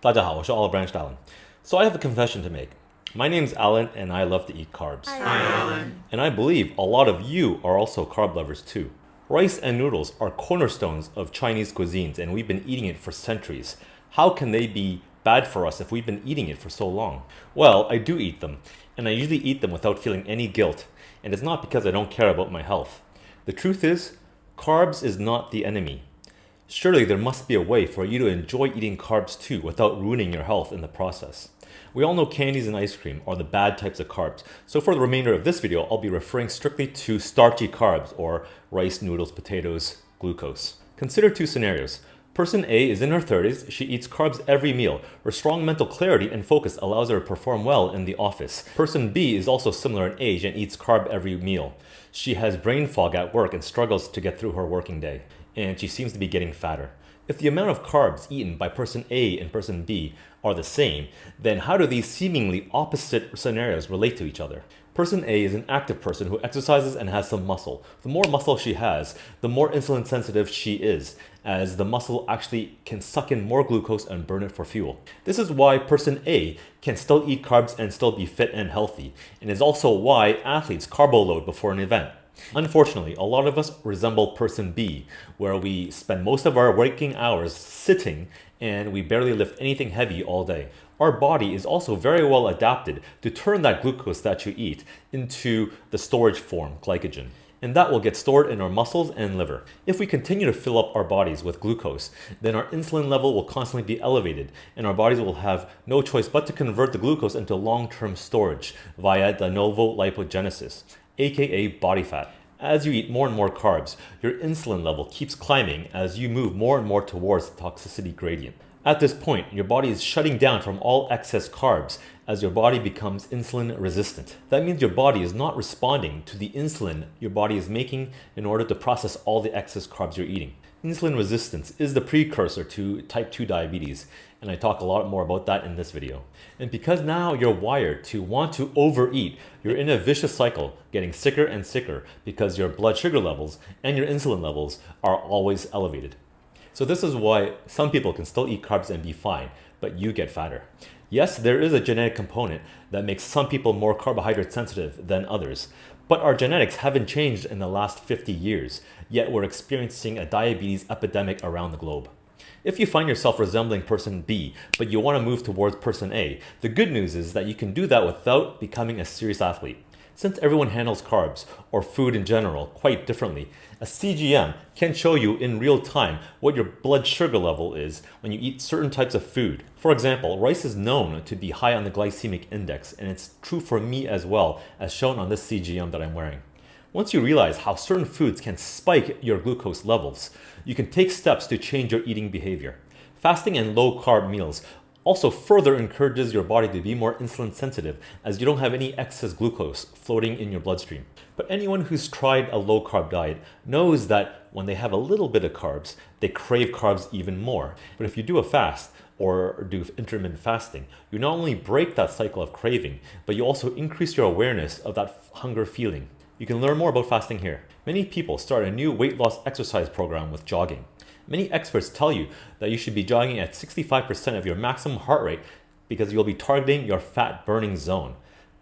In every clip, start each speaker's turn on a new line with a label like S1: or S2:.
S1: 大家好，我是 Olive Branch Alan. So I have a confession to make. My name's Alan and I love to eat carbs.
S2: Hi, Alan.
S1: And I believe a lot of you are also carb lovers too. Rice and noodles are cornerstones of Chinese cuisines and we've been eating it for centuries. How can they be bad for us if we've been eating it for so long? Well, I do eat them, and I usually eat them without feeling any guilt, and it's not because I don't care about my health. The truth is, carbs is not the enemy. Surely there must be a way for you to enjoy eating carbs too without ruining your health in the process. We all know candies and ice cream are the bad types of carbs, so for the remainder of this video, I'll be referring strictly to starchy carbs or rice, noodles, potatoes, glucose. Consider two scenarios. Person A is in her 30s, she eats carbs every meal. Her strong mental clarity and focus allows her to perform well in the office. Person B is also similar in age and eats carb every meal. She has brain fog at work and struggles to get through her working day, and she seems to be getting fatter. If the amount of carbs eaten by person A and person B are the same, then how do these seemingly opposite scenarios relate to each other? Person A is an active person who exercises and has some muscle. The more muscle she has, the more insulin sensitive she is, as the muscle actually can suck in more glucose and burn it for fuel. This is why person A can still eat carbs and still be fit and healthy, and is also why athletes carbo load before an event. Unfortunately, a lot of us resemble person B, where we spend most of our waking hours sitting and we barely lift anything heavy all day. Our body is also very well adapted to turn that glucose that you eat into the storage form, glycogen. And that will get stored in our muscles and liver. If we continue to fill up our bodies with glucose, then our insulin level will constantly be elevated, and our bodies will have no choice but to convert the glucose into long-term storage via de novo lipogenesis, aka body fat. As you eat more and more carbs, your insulin level keeps climbing as you move more and more towards the toxicity gradient. At this point, your body is shutting down from all excess carbs as your body becomes insulin resistant. That means your body is not responding to the insulin your body is making in order to process all the excess carbs you're eating. Insulin resistance is the precursor to type 2 diabetes, and I talk a lot more about that in this video. And because now you're wired to want to overeat, you're in a vicious cycle, getting sicker and sicker because your blood sugar levels and your insulin levels are always elevated. So this is why some people can still eat carbs and be fine, but you get fatter. Yes, there is a genetic component that makes some people more carbohydrate sensitive than others, but our genetics haven't changed in the last 50 years, yet we're experiencing a diabetes epidemic around the globe. If you find yourself resembling person B, but you want to move towards person A, the good news is that you can do that without becoming a serious athlete. Since everyone handles carbs, or food in general, quite differently, a CGM can show you in real time what your blood sugar level is when you eat certain types of food. For example, rice is known to be high on the glycemic index, and it's true for me as well, as shown on this CGM that I'm wearing. Once you realize how certain foods can spike your glucose levels, you can take steps to change your eating behavior. Fasting and low-carb meals also further encourages your body to be more insulin sensitive as you don't have any excess glucose floating in your bloodstream. But anyone who's tried a low-carb diet knows that when they have a little bit of carbs, they crave carbs even more. But if you do a fast or do intermittent fasting, you not only break that cycle of craving, but you also increase your awareness of that hunger feeling. You can learn more about fasting here. Many people start a new weight loss exercise program with jogging. Many experts tell you that you should be jogging at 65% of your maximum heart rate because you'll be targeting your fat burning zone.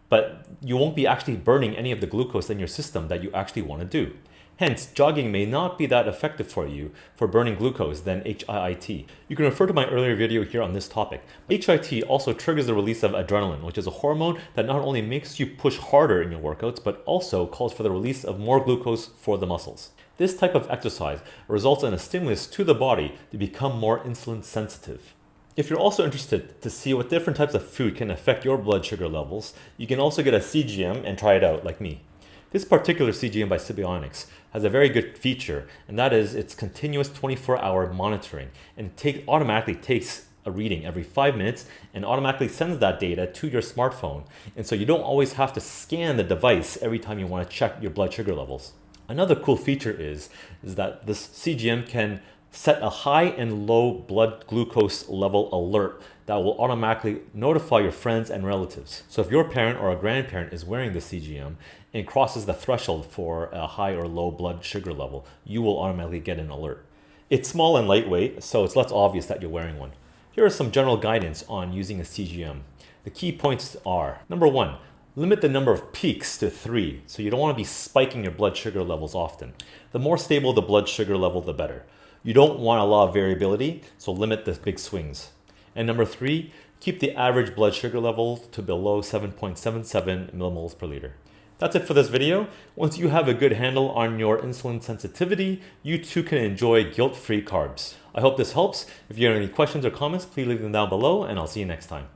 S1: But you won't be actually burning any of the glucose in your system that you actually want to do. Hence, jogging may not be that effective for you for burning glucose than HIIT. You can refer to my earlier video here on this topic. HIIT also triggers the release of adrenaline, which is a hormone that not only makes you push harder in your workouts, but also calls for the release of more glucose for the muscles. This type of exercise results in a stimulus to the body to become more insulin sensitive. If you're also interested to see what different types of food can affect your blood sugar levels, you can also get a CGM and try it out like me. This particular CGM by Sibionics has a very good feature, and that is its continuous 24-hour monitoring, and automatically takes a reading every 5 minutes and automatically sends that data to your smartphone, and so you don't always have to scan the device every time you want to check your blood sugar levels. Another cool feature is that this CGM can set a high and low blood glucose level alert that will automatically notify your friends and relatives. So if your parent or a grandparent is wearing the CGM and crosses the threshold for a high or low blood sugar level, you will automatically get an alert. It's small and lightweight, so it's less obvious that you're wearing one. Here are some general guidance on using a CGM. The key points are, number 1, limit the number of peaks to 3, so you don't want to be spiking your blood sugar levels often. The more stable the blood sugar level, the better. You don't want a lot of variability, so limit the big swings. And number 3, keep the average blood sugar level to below 7.77 millimoles per liter. That's it for this video. Once you have a good handle on your insulin sensitivity, you too can enjoy guilt-free carbs. I hope this helps. If you have any questions or comments, please leave them down below, and I'll see you next time.